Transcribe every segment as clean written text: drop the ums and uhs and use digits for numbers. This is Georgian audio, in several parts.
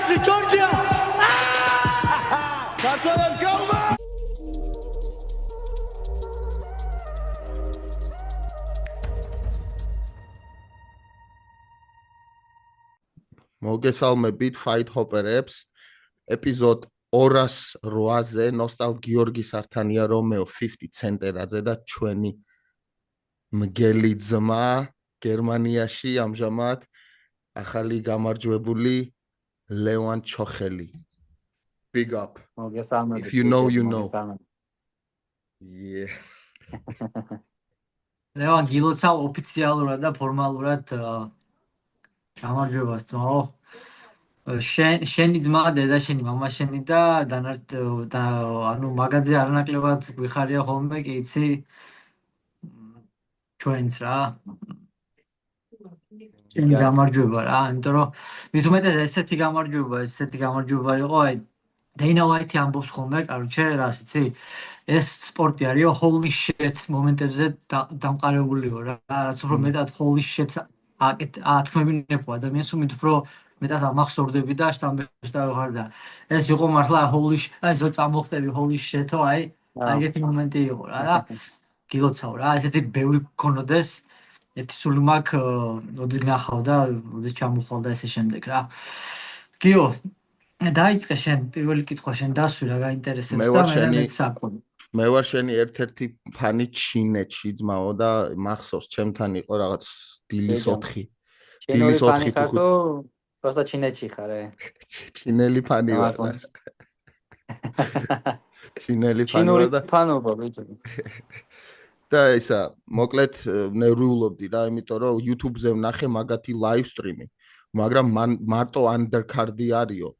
Georgia, Georgia! Let's go, man! მოგესალმებით Fight Hopper-ებს ეპიზოდ 208-ზე ნოსტალგიორგი სართანია რომეო 50 ცენტერაძე და ჩვენი მგელი ძმა გერმანიაში ამჟამად ახალი გამარჯვებული ლევან ჩოხელი. Big up. მოგესალმებით. If you know, you know. Yeah. ლევან გილოცა ოფიციალურად და ფორმალურად გამარჯვებას ძმაო. შენი ძმა, დედა შენი, მამა შენი და ანუ მაგაზე არანაკლებად გვიხარია ხოლმე, კი იცი? ჩვენც რა. შენი გამარჯვება რა, იმიტომ რომ მით უმეტეს ესეთი გამარჯვება იყო, აი Dana White ამბობს ხოლმე, კაროჩე, რას იცი? ეს სპორტი არისო holy shit მომენტებზე დამყარებულიო რა, რაც უფრო მეტად holy shit ათქმევინებო ადამიანს უმით უფრო მეტად ამახსოვრდები და შტამბეშტავი ხარ და ეს იყო მართლა holy shit, აი ზო წამოხდები holy shit-ო, აი ეგეთი მომენტი იყო რა და გილოცავ რა, ესეთი ბევრი გქონოდეს, ერთი სული მაქვს, როდის გნახავდა, როდის ჩამოხვალდა ესე შემდეგ რა. გიო, დაიწყე შენ პირველი კითხვა შენ დასვი რა გაინტერესებს და მე საკვები. მე ვარ შენი ერთ-ერთი ფანი ჩინეთში ძმაო და მახსოვს ჩემთან იყო რაღაც დილის 4. დილის 4 ხარ თუ просто ჩინეთში ხარ ჩინელი ფანი ვარ რა. ჩინელი ფანი ვარ და ფანობა ბიჭო. და ისა მოკლედ ნერვიულობდი რა, იმიტომ რომ YouTube-ზე ვნახე მაგათი live stream-ი, მაგრამ მარტო undercard-ი არისო.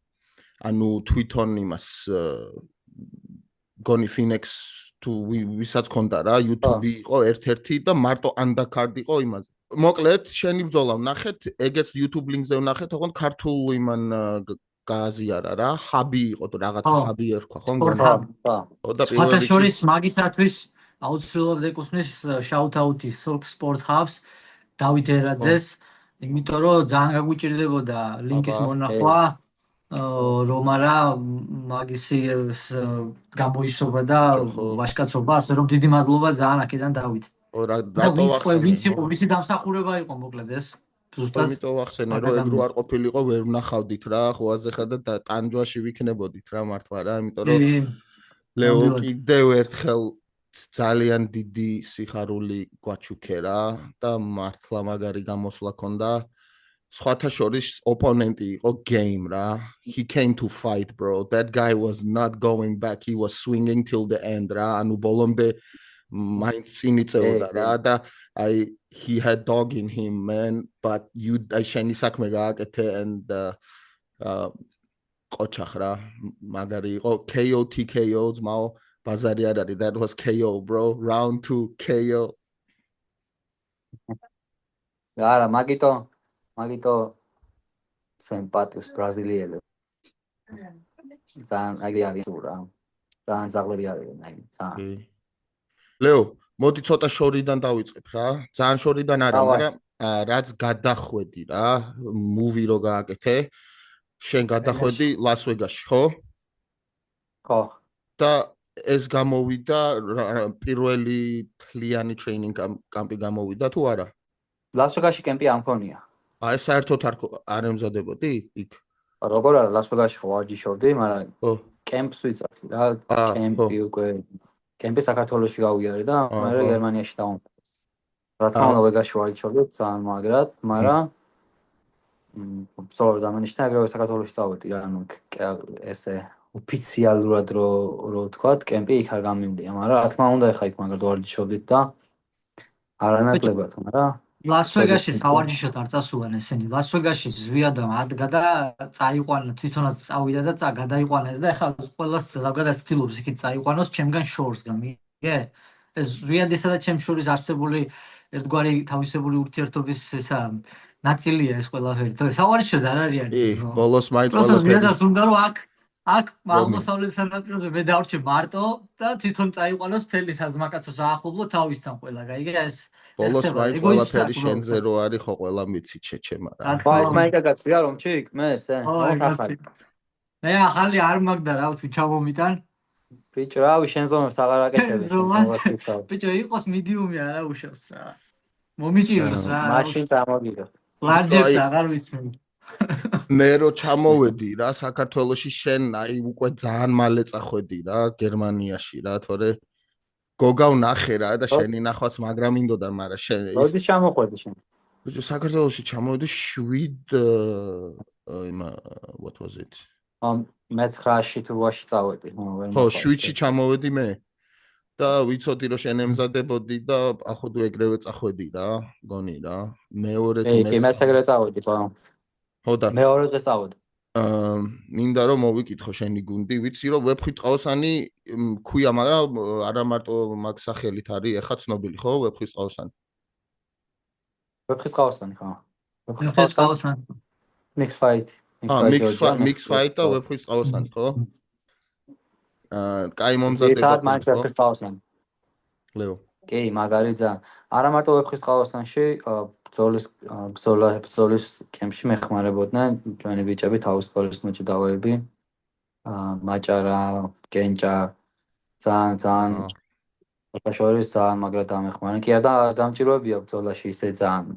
ანუ თვითონ იმას გონი Phoenix თუ ვისაც ქონდა რა YouTube-ი იყო ერთ-ერთი და მარტო undercard იყო იმაზე. მოკლედ შენი ბრძოლა ვნახეთ, ეგეც YouTube link-ზე ვნახეთ, ოღონდ ქართულ იმან გააზიარა რა, ჰაბი იყო თუ რაღაც ჰაბი ერქვა ხო? და სხვათა შორის მაგისათვის აუცილებლად ეკუთვნის shout-out-ი Sport Hubs დავით ერაძეს, იმიტომ რომ ძალიან გაგვიჭირდებოდა ლინკის მონახვა. რომ არა მაგისი გამოისობა და ვაშკაცობა, ასე რომ დიდი მადლობა ძალიან აქედან დავით. რატო ვახსენე? ვისი დამსახურება იყო მოკლედ ეს? ზუსტად იმიტომ ვახსენე რომ ეგ რო არ ყოფილიყო ვერ ვნახავდით რა, ხოვაზე ხარ და ტანჯვაში ვიქნებოდით რა მართლა რა, იმიტომ რომ ლეო კიდევ ერთხელ ძალიან დიდი სიხარული გვაჩუქე რა და მართლა მაგარი გამოსვლა ქონდა. სხვათა შორის ოპონენტი იყო game რა. He came to fight bro. That guy was not going back. He was swinging till the end რა. ანუ ბოლომდე მაინც წინ იწევდა რა და I he had dog in him man, but you შენი საქმე გააკეთე and ყოჩახ რა. მაგარი იყო KO TKO ძმაო, ბაზარი არ არის. That was KO bro. Round 2 KO. არა, მაგიტო სიმპათიას ბრაზილიელებს. ძალიან აგი არის რა. ძალიან ძაღლები არიან აი ძალიან. ლეო, მოდი ცოტა შორიდან დავიწყებ რა. ძალიან შორიდან არა, მაგრამ რაც გადახვედი რა, მუვი რო გააკეთე. შენ გადახვედი ლას-ვეგასში, ხო? ხო. და ეს გამოვიდა პირველი თლიანი ტრეინინგ კამპი გამოვიდა თუ არა? ლას-ვეგასში კემპი არ მქონია. აი საერთოდ არ ემზადებოდი იქ? როგორ არა, ლას-ვეგასში ხო ვარჯიშობდი, მაგრამ კემპს ვიცავდი რა, კემპი უკვე კემპი საქართველოში გავიარე და მე გერმანიაში დავამკვიდრე. რა თქმა უნდა, ვეგასში ვარჯიშობდი ძალიან მაგრად, მაგრამ ბრძოლა დამენიშნა, ეგრევე საქართველოში წავედი რა, ანუ ესე ოფიციალურად რო ვთქვათ, კემპი იქ არ გამიმდია, მაგრამ რა თქმა უნდა, ეხა იქ მაგრად ვარჯიშობდით და არანაკლებად, მაგრამ ლას-ვეგასში სავარჯიშოდ არ წასულან ესენი. ლას-ვეგასში ზვიადა ადგა და წაიყვანა, თვითონაც წავიდა და გადაიყვანა ეს და ეხლა ყველას ზოგადად ცდილობს იქით წაიყვანოს ჩემგან შორს გამიგე? ეს ზვიადისა და ჩემს შორის არსებული ერთგვარი თავისებური ურთიერთობის ესა ნაწილია ეს ყველაფერი. სავარჯიშოდ არ არის. ბოლოს მაინც ყველაფერი. ზვიადას უნდა რომ აქ აქ აღმოსავლეთ სანაპიროზე მე დავრჩე მარტო და თვითონ წაიყვანოს მთელი საზმაკაცოს აახლობლო თავისთან ყველა, გაიგე ეს ბოლოს მაინც ყველაფერი შენზე რო არის ხო ყველა მიცით შეჩემა რა. ეს მაინკაცია რომ ჩიქ მე ზე. მე ახალი არ მაგდა რა თუ ჩამომიტან. ბიჭო, რავი, შენ ზომებს აღარ აკეთებ. ბიჭო, იყოს მიდიუმი არა უშავს რა. მომიჭიროს რა. მაშინ წამოგიდო. ლარჯებს აღარ ვიცმენ. მე რო ჩამოვედი რა საქართველოში შენ აი უკვე ძალიან მალე წახვედი რა გერმანიაში რა თორე გოგავ ნახე რა და შენი ნახვაც მაგრამ ინდოდა მაგრამ შენ როდის ჩამოყვედი შენ? ბიჭო საქართველოში ჩამოვედი 7 what was it? მე 9-ში თუ 8-ში წავედი. ხო 7-ში ჩამოვედი მე და ვიცოდი რომ შენ ემზადებოდი და ახოდუ ეგრევე წახვედი რა გონი რა მეორე თუ მე მეც ეგრე წავედი ხო ხოდა მეორე დღე წავედი მინდა რომ მოვიკითხო შენი გუნდი ვიცი რომ ვებხვით ყავსანი ქვია მაგრამ არა მარტო მაგ სახელით არის ეხა ცნობილი ხო ვებხვის ყავსანი ვებხვის ყავსანი ხო ვებხვის ყავსანი mix fight mix fight და ვებხვის ყავსანი ხო კაი მომზადება ხო ლეო კი მაგარი ძალიან არა მარტო ვებხვის ყავსანში ბრძოლის კემპში მეხმარებოდნენ ჩვენი ბიჭები თავისუფლების მოჭიდავეები მაჭარა კენჭა ძალიან შორის ძალიან მაგრად დამეხმარნენ კი არა დამჭიროებია ბრძოლაში ისე ძალიან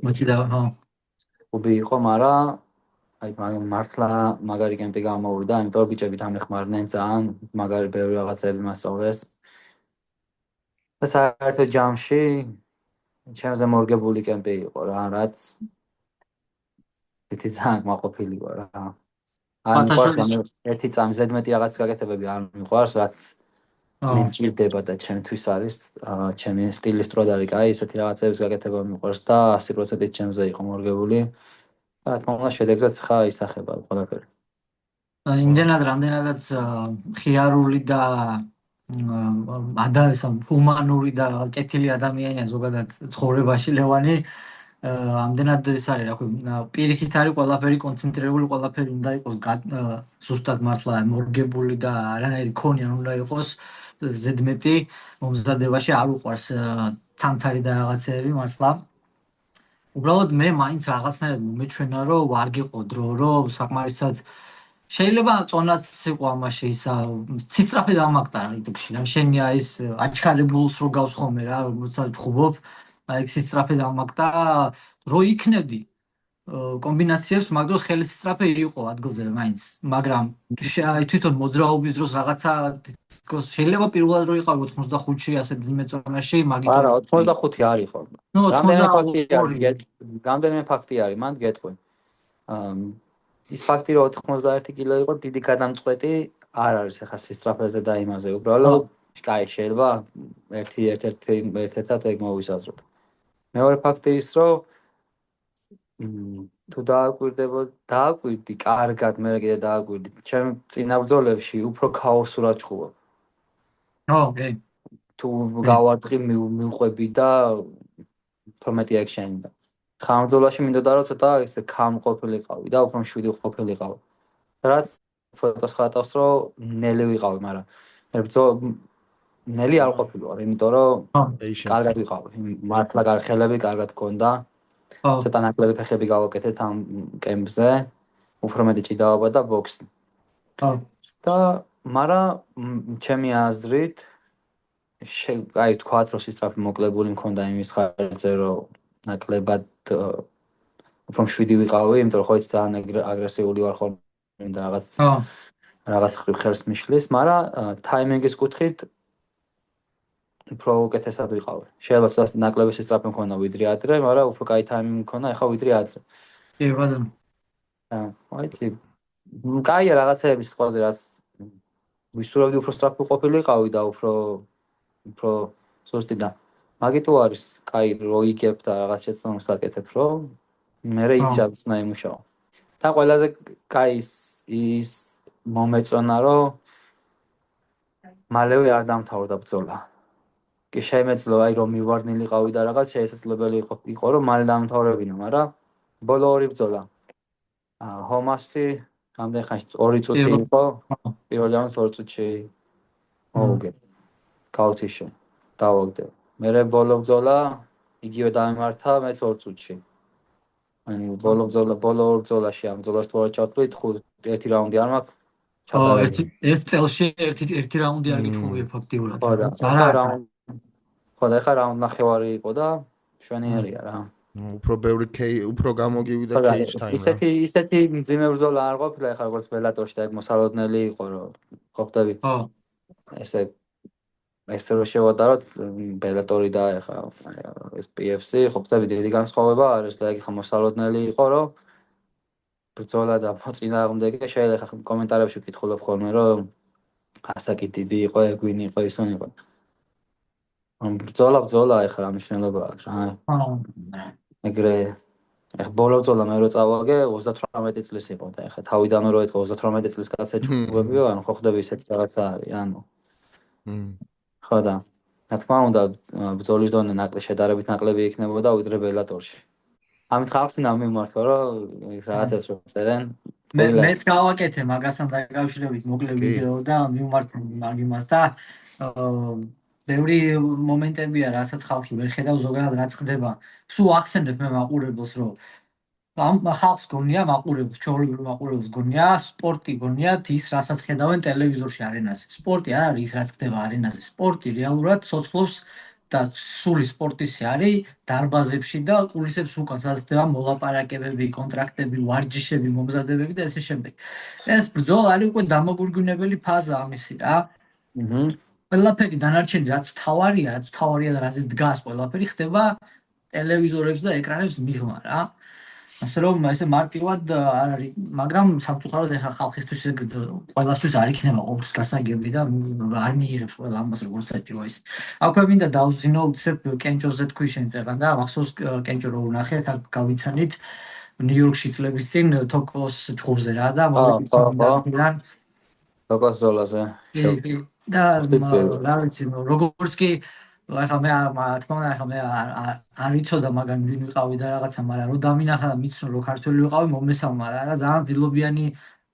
მოჭიდავე უბი იყო მაგრამ აი მართლა მაგარი კემპი გამოვიდა იმიტომ რომ ბიჭები დამეხმარნენ ძალიან მაგარი ბევრი რაღაცები მასწავლეს და საერთოდ ჯამში ჩემზე მორგებული კემპი იყო რა რაც ერთი ძალიან მაყოფილი იყო რა არ მიყვარს ერთი წამი ზედმეტი რაღაც გაკეთებები არ მიყვარს რაც მიმჭირდება და ჩემთვის არის ჩემი სტილის სტროდ არის კაი ესეთი რაღაცების გაკეთება მიყვარს და 100%-ით ჩემზე იყო მორგებული და რა თქმა უნდა შედეგზეც ხა ისახება ყველაფერი იმდენად რამდენადაც ხიარული და ჰუმანური და კეთილი ადამიანია ზოგადად ცხოვრებაში ლევანი ამდენად ეს არის რა ქვია პირიქით არის ყველაფერი კონცენტრირებული ყველაფერი უნდა იყოს ზუსტად მართლა მორგებული და არანაირი ქონია უნდა იყოს ზედმეტი მომზადებაში არ უყვარს ცანცარი და რაღაცეები მართლა უბრალოდ მე მაინც რაღაცნაირად მომეჩვენა რომ ვარ გიყო დრო რომ საკმარისად შეიძლება წონაც იყო ამაში ისა ცისწრაფე დამაგდა რა იტკში რა შენია ის აჩქარებულს რო გავს ხოლმე რა როცა ჭუბობ აი ცისწრაფე დამაგდა რო იქნებდი კომბინაციებს მაგდროს ხელი ცისწრაფე იყო ადგილზე მაინც მაგრამ აი თვითონ მოძრაობის დროს რაღაცა თქოს შეიძლება პირველად რო იყავ 85-ში ასე ძიმე წონაში მაგით არა 85 არ იყო რამდენიმე ფაქტი არის მანდ გეტყვი ის ფაქტი რომ 91 კილო იყო დიდი გადამწყვეტი არ არის ახლა სისწრაფეზე და იმაზე უბრალოდ კაი შეიძლება ერთ-ერთად ეგ მოვისაზროთ მეორე ფაქტი ის რომ თუ დააკვირდი კარგად მე კიდე დააკვირდი ჩემ წინა ბრძოლებში უფრო ქაოსურად ჭუბობ ოკეი თუ გავარდყი მიყვები და უფრო მეტი ექშენი და ხამბრძოლაში მინდოდა რომ ცოტა ესე ქამყოფილიყავი და უფრო მშვიდი ყოფილიყავი რაც ფოტოს ხატავს რომ ნელი ვიყავი მაგრამ ნელი არ ყოფილიყავი იმიტომ რომ კარგად ვიყავი მართლა გარხელები კარგად გქონდა ცოტა ნაკლები ფეხები გავაკეთეთ ამ კემპზე უფრო მეტი ჭიდაობა და ბოქსი და მაგრამ ჩემი აზრით აი თქვათ რომ სისწრაფე მოკლებული მქონდა იმის ხარჯზე რომ ნაკლებად უფრო მშვიდი ვიყავი იმიტომ რომ ხო იცი ძალიან აგრესიული ვარ ხოლმე და რაღაც ხელს მიშლის მაგრამ ტაიმინგის კუთხით უფრო უკეთესად ვიყავი. შეიძლება ცოტა ნაკლები სისწრაფე მქონდა ვიდრე ადრე, მაგრამ უფრო კაი ტაიმინგი მქონდა, ახლა ვიდრე ადრე. კი, ბატონო. აიცი. კაია რაღაცეების სიტყვაზე რაც ვისურვებდი უფრო სწრაფი ყოფილიყავი და უფრო სუსტი და მაგით თუ არის კაი რო იგებ და რაღაც შეცდომას აკეთებ, რომ მე იცი რაც უნდა იმუშაო. და ყველაზე კაი ის მომეწონა რომ მალევე არ დამთავრდა ბრძოლა. კი შემეძლო აი რომ მივარდნილიყავი და რაღაც შესაძლებელი იყო რომ მალე დამთავრებინა, მაგრამ ბოლო ორი ბრძოლა. ჰომასი რამდენ ხანში 2 წუთი იყო პირველ რაუნდს 2 წუთში მოვუგე გაუთიშე დავაგდე მე ბოლო ბრძოლა იგივე დამემართა მეც 2 წუთში ანუ ბოლო ბრძოლაში ამ ბრძოლას თუ არ ჩავთვლით 1 რაუნდი არ მაქვს ერთ წელში ერთი რაუნდი არ გიჩვენებია ფაქტიურად ხო და ხა რაუნდ ნახევარი იყო და შვენიერია რა უფრო ბევრი უფრო გამოგივიდა кейჯ ტაიმი ისეთი მძიმე ბრძოლა არ ყოფილა ხა როგორც ბელატორში და ეგ მოსალოდნელი იყო რომ ხო ხტები ესე რო შევადაროთ ბელატორი და ხა ეს PFC ხო ხტები დიდი განსხვავება არის და ეგ ხა მოსალოდნელი იყო რომ ბრძოლა და მოწინააღმდეგე შეიძლება ხა კომენტარებში ვკითხულობ ხოლმე რომ ასაკი დიდი იყო ეგ ვინ იყო ისონი იყო ბრძოლა ეხლა რა მნიშვნელობა აქვს რა ეგრე ეხ ბოლო ბრძოლა მე რო წავაგე 38 წლის იყო და ეხა თავიდანო რო ეთქო 38 წლის კაცი ჩუბებიო ანუ ხო ხდები ისეთი რაღაცა არის ანუ ხო და რა თქმა უნდა ბრძოლის დონე შედარებით ნაკლები იქნებოდა ვიდრე ბელატორში ამით ხალხს ნამიმართვა რომ რაღაცებს რო წერენ მეც გავაკეთე მაგასთან დაკავშირებით მოკლე ვიდეო და მიმართ მაგ იმას და ბევრი მომენტებია, რასაც ხალხი ვერ ხედავს ზოგადად რაც ხდება. სულ ახსენებ მე მაყურებელს, რომ ამ ხალხს გონია მაყურებელს, ჩვეულებრივ მაყურებელს გონია, სპორტი გონიათ ის, რასაც ხედავენ ტელევიზორში არენაზე. სპორტი არ არის ის, რაც ხდება არენაზე. სპორტი რეალურად ცოცხლობს და სული სპორტისი არის დარბაზებში და კულისებს უკან სადაც ხდება მოლაპარაკებები, კონტრაქტები, ვარჯიშები, მომზადებები და ესე შემდეგ. ეს ბრძოლა არის უკვე დამოგურგვინებელი ფაზა ამისი რა. ყველაფერი დანარჩენი რაც მთავარია და რაზეც დგას ყველაფერი ხდება ტელევიზორებს და ეკრანებს მიღმა რა. ასე რომ ესე მარტივად არ არის, მაგრამ სამწუხაროდ ეხა ხალხისთვის ყველასთვის არ იქნება ყოველთვის გასაგები და არ მიიღებს ყველა ამას როგორც საჭირო ის. აქვე მინდა დავზინო უცებ კენჭოზე თქვი შენ წეღან და ახსოვს კენჭო რო ვნახეთ აქ გავიცანით ნიუ-იორკში წლების წინ თოკოს ჭუბზე რა და მოვიდა თოკოს ზოლაზე და რა ვიცი როგორც კი ახლა მე თქმა უნდა ახლა მე არ იცოდა მაგან ვინ ვიყავი და რაღაცა მაგრამ რო დამინახა და მიცნო რომ ქართველი ვიყავი მომესალმა რა და ძალიან დილობიანი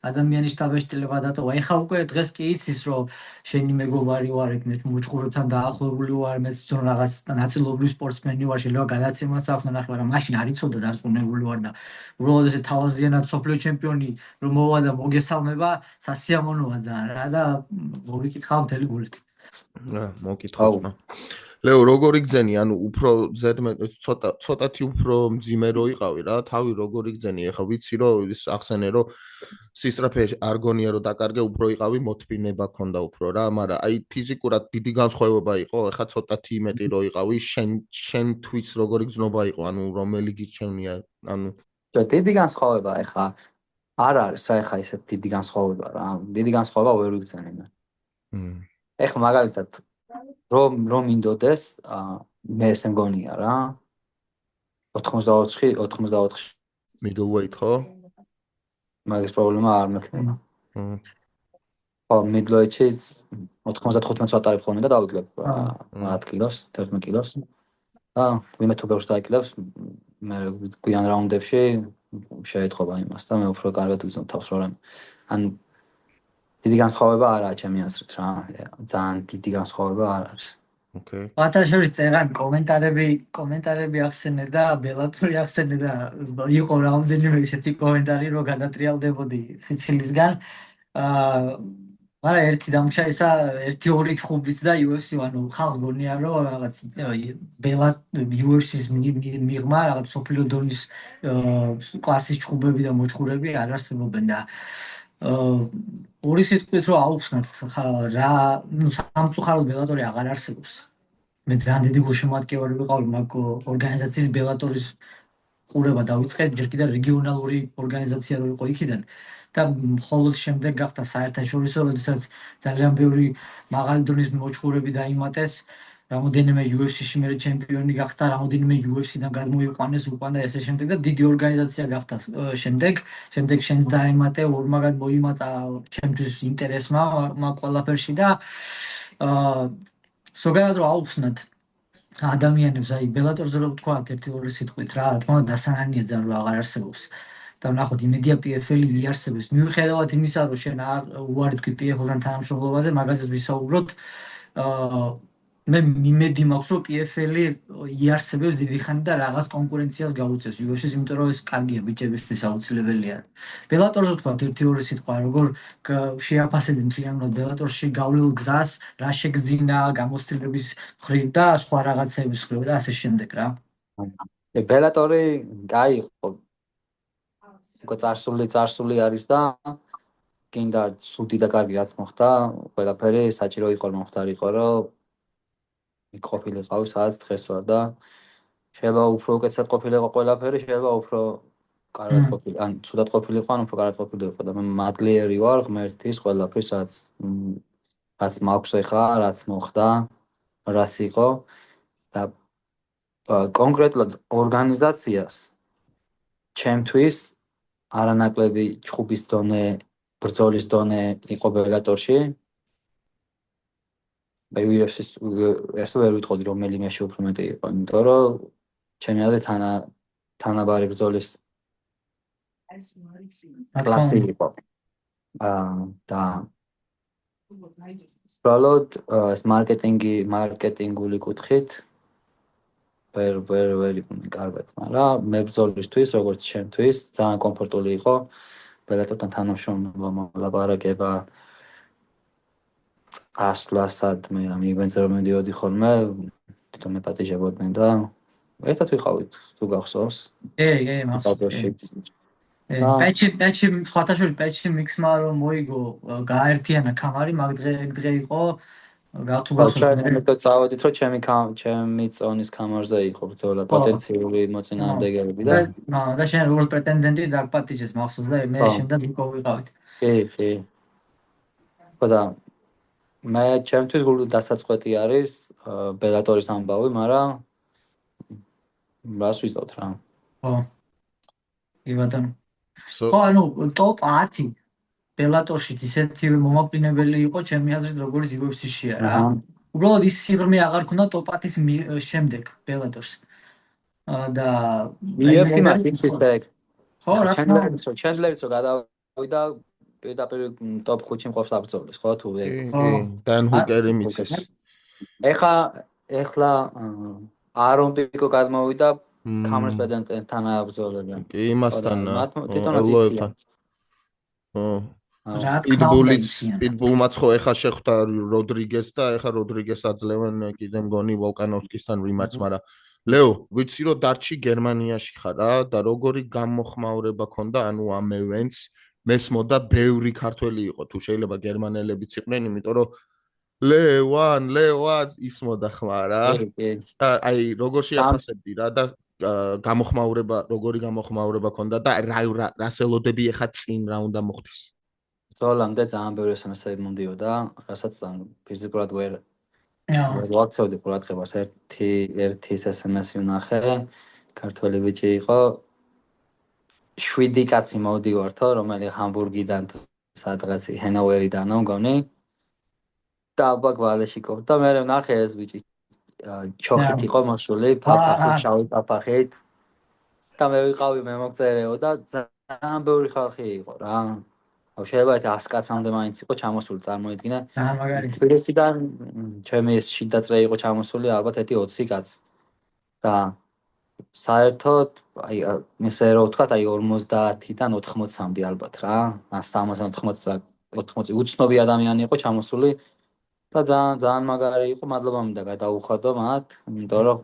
ადამიანი შტაბეშტილება დატოვა ეხლა უკვე დღეს კი იცის რომ შენი მეგობარი ვარ ეგ მე მოჭყურებთან დაახლოებული ვარ მე თვითონ რაღაც ნაწილობრივ სპორტსმენი ვარ შეიძლება გადაცემას აქვს ნახე მაგრამ მაშინ არ იცოდა დარწმუნებული ვარ და უბრალოდ ესე თავაზიანად სოფლიო ჩემპიონი რომ მოვა და მოგესალმება სასიამოვნოა ძალიან რა და მოვიკითხავ მთელი გულით მოგკითხავ ლეო როგორ იგზენი ანუ უფრო ცოტათი უფრო მძიმე რო იყავი რა თავი როგორ იგზენი ეხა ვიცი რომ ის ახსენე რომ სისტრაფე არ გონია რომ დაკარგე უფრო იყავი მოთბინება ქონდა უფრო რა მაგრამ აი ფიზიკურად დიდი განსხვავება იყო ეხა ცოტათი მეტი რო იყავი შენთვის როგორ იგზნობა იყო ანუ რომელი გიჩვენია ანუ დიდი განსხვავება ეხა არ არის ეხა ისეთ დიდი განსხვავება რა დიდი განსხვავება ვერ ვიგზენი მე ეხა მაგალითად რომ მინდოდეს მე ესე მგონია რა 84 middleweight ხო მაგის პრობლემა არ მექნება ხო middleweight-ში 95-ს ვატარებ ხოლმე და დავიკლებ 10 კილოს 11 კილოს და ვინმე თუ ბევრს დაიკლებს მე გვიან რაუნდებში შეეთხოვა იმას და მე უფრო კარგად ვიზნობ თავს რომ ან დიდი განსხვავება არაა ჩემი აზრით რა ძალიან დიდი განსხვავება არ არის ოკეი ვატაშორის წეღან კომენტარები ახსენე და ბელატორი ახსენე და იყო რამდენიმე ისეთი კომენტარი რომ გადატრიალდებოდი სიცილისგან მაგრამ ერთი დამჩა ისა 1-2 ჩხუბიც და UFC ანუ ხალხს გონია რომ რაღაც UFC-ს მიღმა რაღაც სოფლიო დონის კლასის ჩხუბები და მოჭყურები არ არსებობენ და ორი სიტყვით რომ აუხსნათ რა სამწუხაროდ ბელატორი აღარ არსებობს მე ძალიან დიდი გულშემატკივარი ვიყავი მაგ ორგანიზაციის ბელატორის ყურება დავიწყე ჯერ კიდევ რეგიონალური ორგანიზაცია რო იყო იქიდან და მხოლოდ შემდეგ გახდა საერთაშორისო როდესაც ძალიან ბევრი მაღალი დონის მოჭყურები დაიმატეს რამოდენიმე UFC-ში მე ჩემპიონი გახდა რამოდენიმე UFC-დან გადმოიყვანეს უკან და ესე შემდეგ და დიდი ორგანიზაცია გახდა შემდეგ შენს დაემატე ორმაგად მოიმატა ჩემთვის ინტერესმა მაგ ყველაფერში და ზოგადად რომ აუხსნათ ადამიანებს აი ბელატორზე რომ ვთქვათ 1-2 სიტყვით რა თქმა უნდა დასანანია ძალიან რომ აღარ არსებობს და ნახოთ იმედია PFL იარსებებს. მიუხედავად იმისა, რომ შენ არ უარი თქვი PFL-დან თამაშობლობაზე, მაგაზეც ვისაუბროთ. მე იმედი მაქვს, რომ PFL იარსებებს დიდი ხანი და რაღაც კონკურენციას გაუწევს UFC-ს, იმიტომ რომ ეს კარგია ბიჭებისთვის აუცილებელია. Bellator-ზე თქვა ერთი-ორი სიტყვა, როგორ შეაფასებენ მთლიანად Bellator-ში გავლილ გზას, რა შეგძინა გამოცდილების მხრივ და სხვა რაღაცების მხრივ და ასე შემდეგ რა. Bellator-ი კაი იყო. უკვე წარსული არის და კიდე სუდი და კარგი რაც მოხდა, ყველაფერი საჭირო იყო რომ მოხდარიყო, რომ ყოფილიყავი სადაც დღეს ვარ და შეიძლება უფრო უკეთესად ყოფილიყო ყველაფერი, შეიძლება უფრო კარგად ყოფილიყო, ან ცუდად ყოფილიყო, ან უფრო კარგად ყოფილიყო და მე მადლიერი ვარ ღმერთის ყველაფრის რაც მაქვს ეხა, რაც მოხდა, რაც იყო და კონკრეტულად ორგანიზაციას ჩემთვის არანაკლები ჩხუბის დონე, ბრძოლის დონე იყო Bellator-ში. მე UFC-ს ესე ვერ ვიტყოდი რომელიმეში უფრო მეტი იყო, იმიტომ რომ ჩემი აზრით თანაბარი ბრძოლის კლასი იყო. და უბრალოდ ეს მარკეტინგული კუთხით ვერ იყო კარგად, მაგრამ მე ბრძოლისთვის, როგორც ჩემთვის, ძალიან კომფორტული იყო Bellator-თან თანამშრომლობა, ლაპარაკება, ასვლასად მე ამ ივენტზე რომ მიდიოდი ხოლმე, თვითონ მეპატიჟებოდნენ და ერთად ვიყავით, თუ გახსოვს. მახსოვს. პეჩი ხათაშორი პეჩი მიქსმა რომ მოიგო გააერთიანა კამარი, მაგ დღე იყო თუ გახსოვს. მე წავედით რომ ჩემი წონის კამარზე იყო ბრძოლა პოტენციური მოწინააღმდეგეები და შენ როგორც პრეტენდენტი დაგპატიჟეს მახსოვს და მე შემდეგ უკვე ვიყავით. კი. ხოდა მე ჩემთვის გულ დასაწყეთი არის Bellator-ის ამბავი, მაგრამ რას ვიზავთ რა. კი ბატონო. ხო, ანუ ტოპ 10 Bellator-ში ისეთი მომაკვდინებელი იყო ჩემი აზრით, როგორც UFC-შია რა. უბრალოდ ის სიღრმე აღარ ქონდა ტოპ 10-ის შემდეგ Bellator-ს. და UFC-მას ისე ხო, რა თქმა უნდა, ჩენდლერიც რო გადავიდა პირდაპირ ტოპ 5-ში მყოფს აბრძოლის, ხო თუ ეგ. დან ჰუკერი მიცეს. ეხლა არონ პიკო გადმოვიდა კამერას პედანტთან აბრძოლებენ. კი, იმასთან ელოებთან. პიტბულმაც ხო ეხა შეხვდა როდრიგეს და ეხა როდრიგეს აძლევენ კიდე მგონი ვოლკანოვსკისთან რიმატჩს, მაგრამ ლეო, ვიცი რომ დარჩი გერმანიაში ხარ რა და როგორი გამოხმაურება ქონდა, ანუ ამ ევენტს მესმოდა ბევრი ქართველი იყო, თუ შეიძლება გერმანელებიც იყვნენ, იმიტომ რომ ლევან ისმოდა ხმა რა. აი, როგორ შეაფასებდი რა და როგორი გამოხმაურება ქონდა და რას ელოდები ეხა წინ რა უნდა მოხდეს. ბრძოლამდე ძალიან ბევრი SMS-ები მომდიოდა, რასაც ფიზიკურად ვერ ვაქცევდი ყურადღებას. ერთი SMS-ი ვნახე, ქართველი ბიჭი იყო. 7 კაცი მოვდივართო, რომელიც ჰამბურგიდან სადღაც ჰენოვერიდანო მგონი. და ბაგვალეში ყოფდა, მე ვნახე ეს ბიჭი ჩოხით იყო მოსული, ფაფახით, შავი ფაფახით. და მე ვიყავი მე მოგწერეო და ძალიან ბევრი ხალხი იყო რა. შეიძლება 100 კაცამდე მაინც იყო ჩამოსული, წარმოიდგინე. თბილისიდან ჩემი ეს შიდაწრე იყო ჩამოსული ალბათ 20 კაცი. და საერთოდ აი ესე რომ ვთქვა, აი 50-დან 80-მდე ალბათ რა. ან 70-80 უცნობი ადამიანი იყო ჩამოსული და ძალიან მაგარი იყო, მადლობა მინდა გადაუხადო მათ, იმიტომ რომ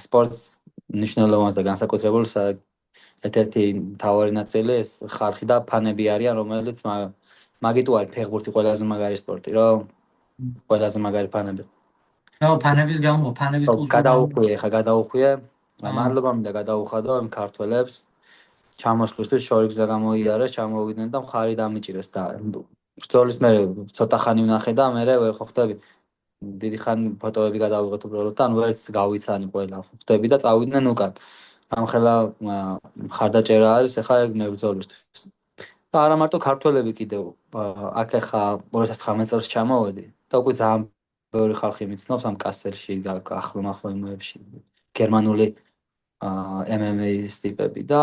სპორტს მნიშვნელოვანს და განსაკუთრებულს ერთ-ერთი მთავარი ნაწილი ეს ხალხი და ფანები არიან, რომელიც მაგით უარი ფეხბურთი ყველაზე მაგარი სპორტი, რომ ყველაზე მაგარი ფანები. ფანების გამო, ფანების კულტურა გადაუხვიე. მადლობა მინდა გადაუხადო იმ ქართველებს. ჩამოსვლისთვის შორი გზა გამოიარეს, ჩამოვიდნენ და მხარი დამიჭირეს და ბრძოლის მე ცოტა ხანი ვნახე და მე ვერ ხვდები. დიდი ხანი ფოტოები გადავიღეთ უბრალოდ და ვერც გავიცანი ყველა. ხვდები და წავიდნენ უკან. ამხელა მხარდაჭერა არის ახლა მე ბრძოლისთვის. და არა მარტო ქართველები კიდევ აქ ახლა 2019 წელს ჩამოვედი და უკვე ძალიან ბევრი ხალხი მიცნობს ამ კასტელში ახლო-მახლო იმებში გერმანული MMA-ის ტიპები და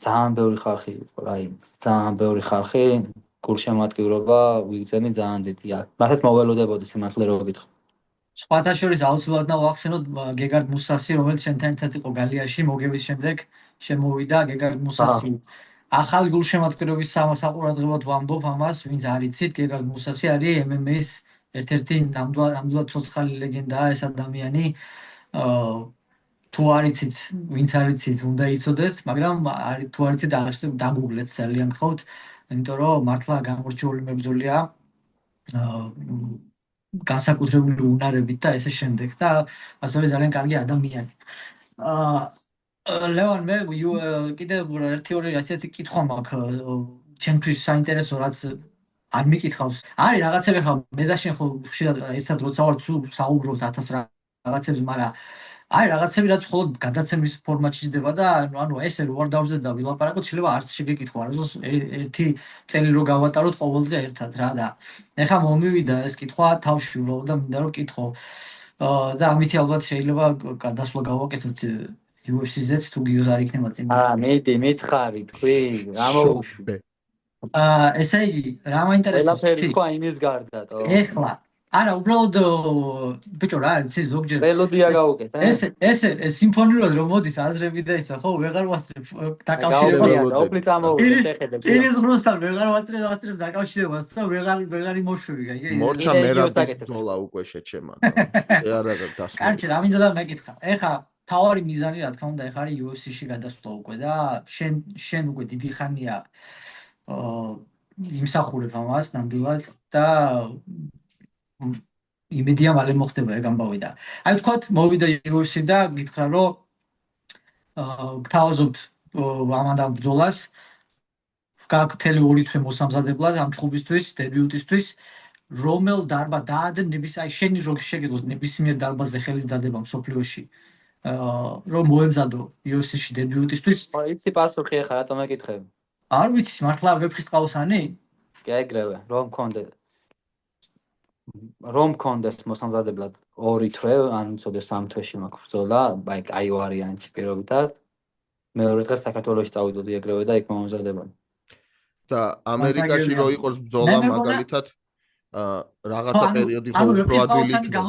ძალიან ბევრი ხალხი იყო, აი, ძალიან ბევრი ხალხი, გულშემატკივრობა ვიგზენი ძალიან დიდია. მართლაც მოგველოდებოდი სიმართლე რო გითხრა. სხვათა შორის აუცილებლად უნდა ვახსენოთ გეგარდ მუსასი, რომელიც შენთან ერთად იყო გალიაში, მოგების შემდეგ შემოვიდა გეგარდ მუსასი. ახალი გულშემატკივრობის საყურადღებოდ ვამბობ ამას, ვინც არ იცით, გეგარდ მუსასი არის MMA-ის ერთ-ერთი ნამდვილად ცოცხალი ლეგენდაა ეს ადამიანი. თუ არ იცით, ვინც არ იცით, უნდა იცოდეთ, მაგრამ თუ არ იცით, დაგუგლეთ ძალიან გთხოვთ, იმიტომ რომ მართლა გამორჩეული მებრძოლია. განსაკუთრებული უნარებით და ესე შემდეგ და ასევე ძალიან კარგი ადამიანი. ლევან, მე კიდევ ერთი-ორი ასეთი კითხვა მაქვს, ჩემთვის საინტერესო, რაც არ მიკითხავს. არის რაღაცები ხა მე და შენ ხო ხშირად ერთად როცა ვართ საუბრობთ 1000 რაღაცებს, მაგრამ არის რაღაცები, რაც მხოლოდ გადაცემის ფორმატში ჯდება და ანუ ესე რო არ დავждეთ და ვილაპარაკოთ, შეიძლება არც შეგეკითხვა, რაზოს ერთი წელი რო გავატაროთ ყოველდღე ერთად რა და ეხლა მომივიდა ეს კითხვა თავში უბრალოდ და მინდა რომ კითხო და ამით ალბათ შეიძლება გადასვლა გავაკეთოთ UFC-ზეც თუ გიოს არ იქნება წინ. მითხარი თქვი, რა მოუშვი. ესე იგი, რა მაინტერესებს? ყველაფერი თქვა იმის გარდა, ეხლა არა, უბრალოდ ბიჭო რა არის, ის ზოგჯერ მელოდია გავუკეთ, ეს სიმფონიურად რომ მოდის აზრები და ისა, ხო, ვეღარ ვასწრებ დაკავშირებას. ოპლით ამოვიდა შეხედეთ. პირის ღრუსთან ვეღარ ვასწრებ დაკავშირებას და ვეღარ იმოშვები, გაიგე? მორჩა მერაბის ბრძოლა უკვე შეჩემა. არა დასმა. კარჩი, რა მინდა და მეკითხა. ეხა თავარი მიზანი რა თქმა უნდა ეხა არის UFC-ში გადასვლა უკვე და შენ უკვე დიდი ხანია იმსახურებ ამას ნამდვილად და იმედია მალე მოხდება ეგ ამბავი და აი ვთქვათ მოვიდა UFC და გითხრა რომ გთავაზობთ ამან ბრძოლას გაქთელი 2 თვე მოსამზადებლად ამ ჩხუბისთვის დებიუტისთვის რომელ დარბაზ დაადე აი შენი რო შეგეძლოს ნებისმიერ დარბაზზე ხელის დადება მსოფლიოში რომ მოემზადო UFC-ში დებიუტისთვის იცი პასუხი ახლა რატომ ეკითხები არ ვიცი მართლა ვეფხისტყაოსანი გეგრევე რომ კონდეს მოსამზადებლად 2 თვე ან ცოტა 3 თვეში მაქვს ბრძოლა აი კაი ვარიანტი პირობითად მეორე დღეს საქართველოში წავიდოდი ეგრევე და იქ მომზადებოდი და ამერიკაში რო იყოს ბრძოლა მაგალითად რაღაცა პერიოდი ხო უფრო ადვილი იქნება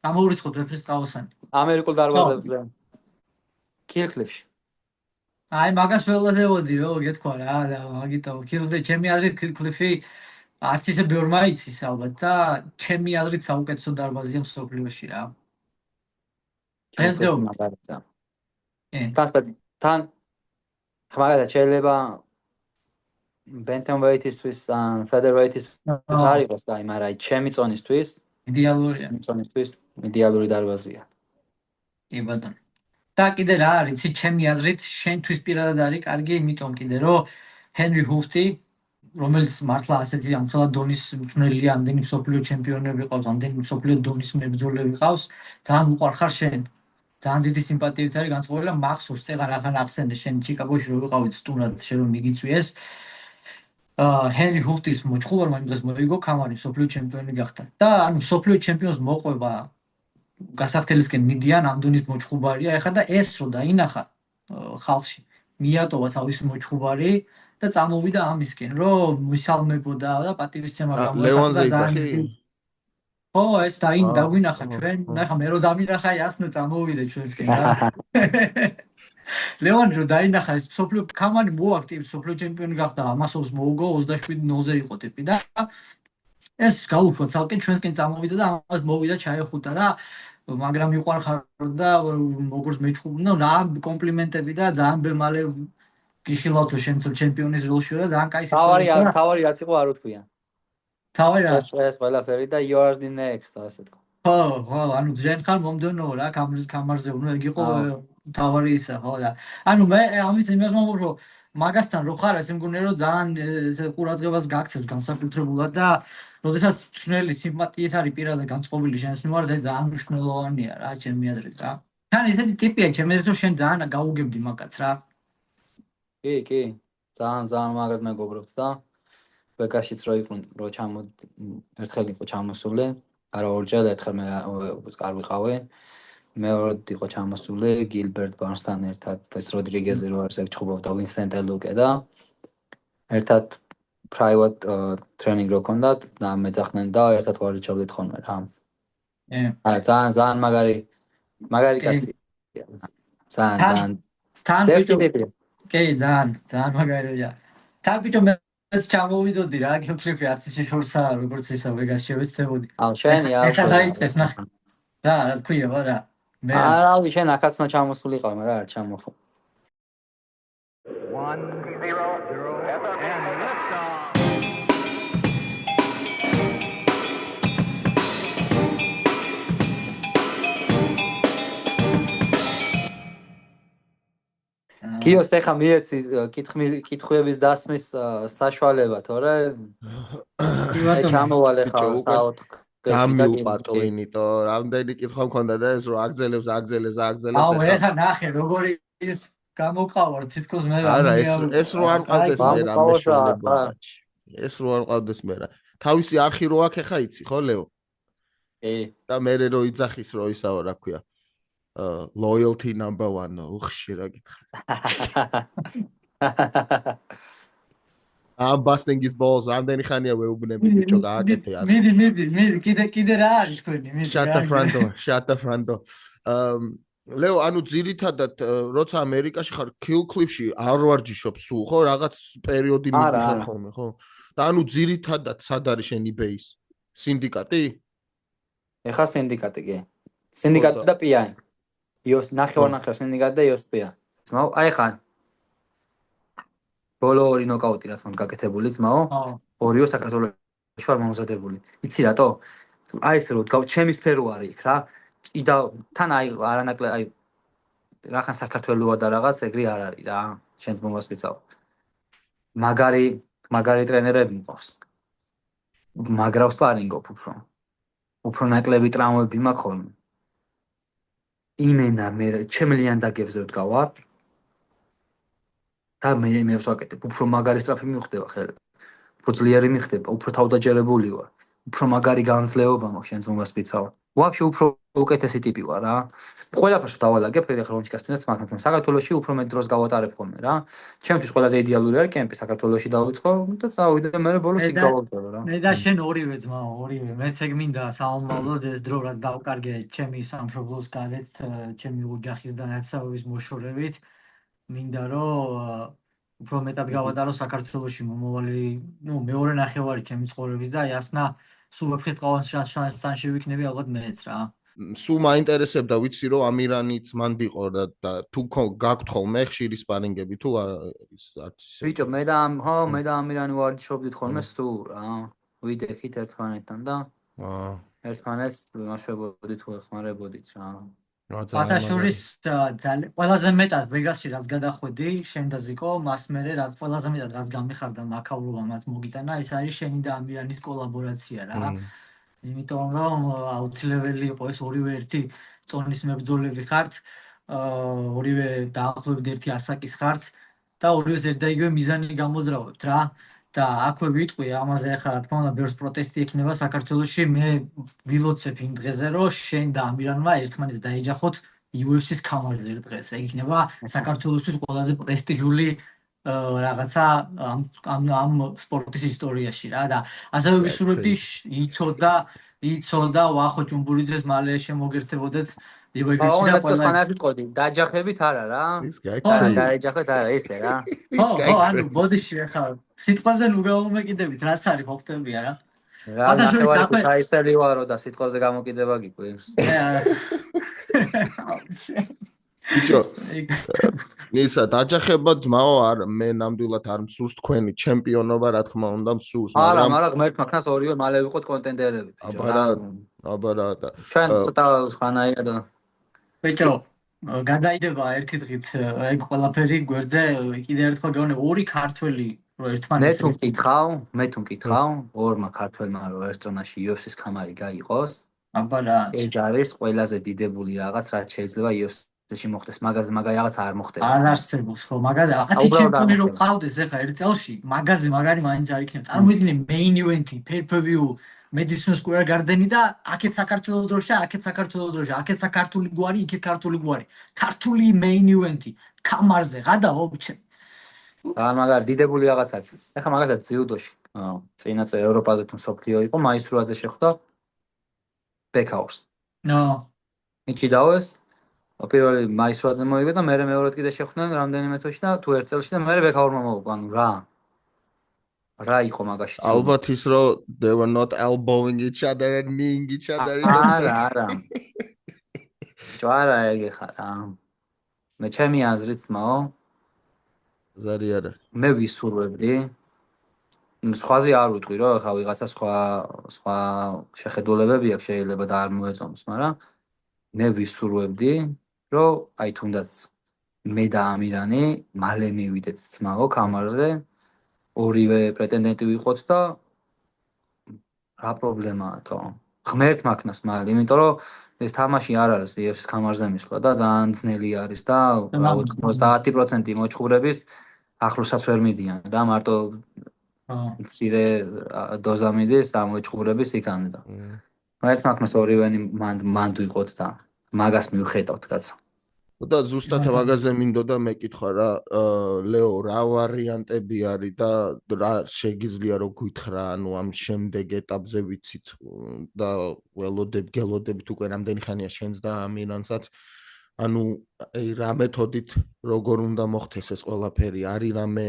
გამოვრიცხოთ ვეფხისტყაოსანი ამერიკულ დარბაზებზე კილკლიფში აი მაგას ველოდებოდი რომ გეთქვა რა და მაგითო კილკლიფი ჩემი აზრით კილკლიფი არც ისე ბევრმა იცის ალბათ და ჩემი აზრით საუკეთესო დარბაზია მსოფლიოში რა. თან ხმაგადა შეიძლება ბენტემვეიტისთვის ან ფედერეიტისთვის არ იყოს და მაგრამ აი ჩემი წონისთვის იდეალურია. წონისთვის იდეალური დარბაზია. კი ბატონო. და კიდე რა არის, იცი ჩემი აზრით შენთვის პირადად არის კარგი, იმიტომ კიდე რომ ჰენრი ჰუფტი რომელიც მართლა ასეთი ამხელად დონის მწვრთნელია, ამდენი მსოფლიო ჩემპიონები ყავს, ამდენი მსოფლიო დონის მებრძოლები ყავს, ძალიან უყვარხარ შენ. ძალიან დიდი სიმპათიით არის განწყობილი და მახსოვს წეგან ახან ახსენე შენ ჩიკაგოში რო ვიყავით სტუმრად, შენ რომ მიგიწვიეს. ჰენრი ჰუფტის მოჭხოვარმა იმ დღეს მოიგო კამარი, მსოფლიო ჩემპიონი გახდა. და ანუ მსოფლიო ჩემპიონს მოყვება გასახდელისკენ მიდიან ამდონის მოჭხოვარია, ეხლა და ეს რო დაინახა ხალხში, მიატოვა თავისი მოჭხოვარი და წამოვიდა ამისკენ, რომ მისალმებოდა და პატივისცემა გამოეხატა. ლევანზე იძახი? ხო, ეს დაგვინახა ჩვენ. ნახა მე რო დამინახა, იასნე წამოვიდა ჩვენსკენ რა. ლევანი რო დაინახა ეს მსოფლიო კამანი მოაქტივ მსოფლიო ჩემპიონი გახდა, ამასობს მოუგო 27-0-ზე იყო ტიპი და ეს გაუშვა ცალკე ჩვენსკენ წამოვიდა და ამას მოვიდა ჩაეხუტა და მაგრამ მიყვარხარ და როგორც მეჭუბნა რა კომპლიმენტები და ძალიან მალე გიხილავთო შენ ჩემპიონის როლში და ძალიან კაი სიტუაცია. თავარი რაც იყო არ უთქვია. თავარი რა? ეს ყველაფერი და you are the next ასე თქო. ხო, ანუ შენ ხარ მომდენო რა კამარზე, ნუ ეგ იყო თავარი ისა, ხო და ანუ მე ამის იმას მომბობ რომ მაგასთან რო ხარ ესე მგონია რომ ძალიან ესე ყურადღებას გაქცევს განსაკუთრებულად და როდესაც ჩნელი სიმპათიით არის პირადად განწყობილი შენს მიმართ ეს ძალიან მნიშვნელოვანია რა ჩემი აზრით რა. თან ესეთი ტიპია ჩემი აზრით რომ შენ ძალიან გაუგებდი მაგაც რა. კი, ძალიან მაგრად მეგობრობთ და ბეკაშიც რო იყვნენ, რო ერთხელ იყო ჩამოსული, არა ორჯერ ერთხელ მე არ ვიყავი. მეორედ იყო ჩამოსული გილბერტ ბარნსთან ერთად, ეს როდრიგეზი რო არის ეგ ჩხუბობდა ვინსენტ ელუკე და ერთად private training რო ქონდათ და მეძახდნენ და ერთად ვარჯიშობდით ხოლმე რა. ძალიან მაგარი კაცი. ძალიან თან მაგარია. თან ბიჭო მეც ჩამოვიდოდი რა, გილკლიფი არც ისე შორსა როგორც ისა ვეგას შევეცდებოდი. შენი ახლა დაიწყეს ნახე. რა თქვია რა. არა, შენ ახაცნო ჩამოსულიყავ, მაგრამ არ ჩამოხო. 1-0 and lift off. კიოს ეხა მიეცი კითხვების დასმის საშუალება, თორე ჩამოვალე ხარ საოთ გამილპატოინიტო, რამდენი კითხვა მქონდა და ეს რო აგზელებს. აუ, ეხა ნახე, როგორი ის გამოყავარ, თითქოს მე რა. არა, ეს რო არ ყავდეს მე რა მეშველება. ეს რო არ ყავდეს მე რა. თავისი არხი რო აქ ეხა იცი, ხო, ლეო? და მე რო იძახის რო ისაო, რა ქვია? Loyalty number 1. უხში რა გითხრა. I'm busting his balls. ამდენი ხანია ვეუბნები ბიჭო, გააკეთე არ. მიდი, კიდე რა არის თქვენი? მიდი. Shut the front door. ლეო, ანუ ძირითადად როცა ამერიკაში ხარ, Killcliff-ში არ ვარჯიშობ სულ, ხო? რაღაც პერიოდი მიხარ ხოლმე, ხო? და ანუ ძირითადად სად არის შენი base? სინდიკატი? ეხა სინდიკატი კი. სინდიკატი და PI. იოს ნახევარ სინდიკატი და იოს PI. ძმაო, აი ხა ბოლო ორი ნოკაუტი რაც მან გაკეთებული ძმაო. ორიო საქართველოში არ მომზადებული. იცი რატო? აი ეს რო ჩემი სფერო არის იქ რა. იდა თან აი არანაკლე აი რახან საქართველოა და რაღაც ეგრე არ არის რა. შენც მომასპიცავ. მაგარი ტრენერები მყავს. მაგრავს სპარინგობ უფრო. უფრო ნაკლები ტრაუმები მაქვს ხოლმე. იმენა მე ჩემლიან დაგებზე ვდგავარ. და მე ვსვაკეთებ, უფრო მაგარი სწრაფი მივხდება ხელი. უფრო ძლიერი მიხდება, უფრო თავდაჯერებული ვარ. უფრო მაგარი განძლეობა მაქვს შენს მომასპიცავ. ვაფშე უფრო უკეთესი ტიპი ვარ რა. ყველაფერს დავალაგებ, ეხლა რომჩიკას თუნდაც მაგათთან საქართველოში უფრო მეტ დროს გავატარებ ხოლმე რა. ჩემთვის ყველაზე იდეალური არის კემპი საქართველოში დავიწყო და წავიდე და მე ბოლოს იქ გავაგზავნე რა. მე და შენ ორივე ძმაო, ორივე. მეც ეგ მინდა საომავლოდ ეს დრო რაც დავკარგე ჩემი სამშობლოს გარეთ, ჩემი ოჯახის და ნაცავების მოშორებით. მინდა რომ უფრო მეტად გავატარო საქართველოში მომავალი, მეორე ნახევარი ჩემი ცხოვრების და იასნა სულ ვეფხისტყაოსან შანსში ვიქნები ალბათ მეც რა. სულ მაინტერესებდა ვიცი რომ ამირანიც მან ვიყო და თუ გაქვთ ხოლმე ხშირი სპარინგები თუ არის არც ბიჭო მე და ამირანი ვარჯიშობდით ხოლმე სულ რა. ვიდექით ერთმანეთთან და ერთმანეთს ვიმაშვებოდით, ვეხმარებოდით რა. ბათაშურის ყველაზე მეტად ვეგასში რაც გადახვედი, შენ და ზიკო, მას მერე რაც ყველაზე მეტად რაც გამიხარდა მაქაურობა მას მოგიტანა, ეს არის შენი და ამირანის კოლაბორაცია რა. იმიტომ რომ აუცილებელი იყო ეს ორივე ერთი წონის მებრძოლები ხართ, ორივე დაახლოებით ერთი ასაკის ხართ და ორივეს ერთ და იგივე მიზანი გამოძრავებთ რა. და აქვე ვიტყვი ამაზე ახლა რა თქმა უნდა ბევრს პროტესტი ექნება საქართველოში მე ვილოცებ იმ დღეზე რომ შენ და ამირანმა ერთმანეთს დაეჯახოთ UFC-ს ქამარზე ერთ დღეს. ეგ იქნება საქართველოსთვის ყველაზე პრესტიჟული რაღაცა ამ სპორტის ისტორიაში რა და ასევე ვისურვებდი იცოდა ვახო ჭუმბურიძეს მალე შემოგერთებოდეთ ლიგვეგაში და ყველა ვიტყოდი დაჯახებით არა რა. დაეჯახეთ არა ისე რა. ხო, ანუ ბოდიში ახლა სიტყვაზე ნუ გამომეკიდებით რაც არის მოხდებია რა. ბათაშურის საისელი ვარო და სიტყვაზე გამოკიდება გიყვირს. ბიჭო ისა დაჯახება ძმაო არ მე ნამდვილად არ მსურს თქვენი ჩემპიონობა რა თქმა უნდა მსურს მაგრამ ღმერთმა ქნას ორივე მალე ვიყოთ კონტენდერები აბარა ჩვენ ცოტა ხანაია და ბიჭო გადაიდება ერთი დღით ეგ ყველაფერი გვერდზე კიდე ერთხელ გავනේ ორი ქართველი რო ერთმანეთს მე თუ მკითხავ ორმა ქართველმა რო ერთ ზონაში UFC-ს ქამარი გაიყოს აბარა ეგ არის ყველაზე დიდებული რაღაც რაც შეიძლება UFC-ში მოხდეს მაგაზე მაგარი რაღაც არ მოხდება არ არსებობს ხო მაგაზე ახეთი ჩემპიონი რო ყავდეს ეხლა ერთ წელში მაგაზე მაგარი მაინც არ იქნება წარმოიდგინე main event-ი pay-per-view Madison Square Garden-ი და აქეთ საქართველოს დროშა, აქეთ საქართველოს დროშა, აქეთ საქართველოს გვარი, იქეთ ქართული გვარი. ქართული main event-ი კამარზე ღადა ვობჩე. მაგარი დიდებული რაღაც არის. ეხლა მაგალითად ძიუდოში, წინაც ევროპაზე თუ მსოფლიო იყო, მაისურაძე შეხვდა ბეკაურს. მიჭიდავეს, პირველი მაისურაძე მოიგო და მერე მეორედ კიდე შეხვდნენ რამდენიმე თვეში და თუ ერთ წელში და მერე ბეკაურმა მოუგო, ანუ რა იყო მაგაში? ალბათ ის რომ they were not elbowing each other and kneeing each other in the face. არა. ჯვარა ეგ ხარა. მე ჩემი აზრით მაო ზარი არა. მე ვისურვებდი. სხვაზე არ ვიტყვი რომ ხა ვიღაცა სხვა შეხედულებები აქვს შეიძლება და არ მოეწონოს, მაგრამ მე ვისურვებდი რომ აი თუნდაც მე და ამირანი მალე მივიდეთ ძმაო კამარზე ორივე პრეტენდენტი ვიყოთ და რა პრობლემაა თო ღმერთ მაქნას მალე იმიტომ რომ ეს თამაში არ არის UFC-ს კამარზე მისვლა და ძალიან ძნელი არის და 90% მოჩხურების ახლოსაც ვერ მიდიან და მარტო მცირე დოზა მიდის და მოჩხურების იქამდე და ღმერთ მაქნას ორივენი მანდ ვიყოთ და მაგას მივხედავთ კაცო და ზუსტად მაგაზე მინდოდა მეკითხა რა ლეო რა ვარიანტები არის და რა შეგიძლია რომ გითხრა ანუ ამ შემდეგ ეტაპზე ვიცით და გელოდებით უკვე რამდენი ხანია შენს და ამირანსაც ანუ რა მეთოდით როგორ უნდა მოხდეს ეს ყველაფერი არის რამე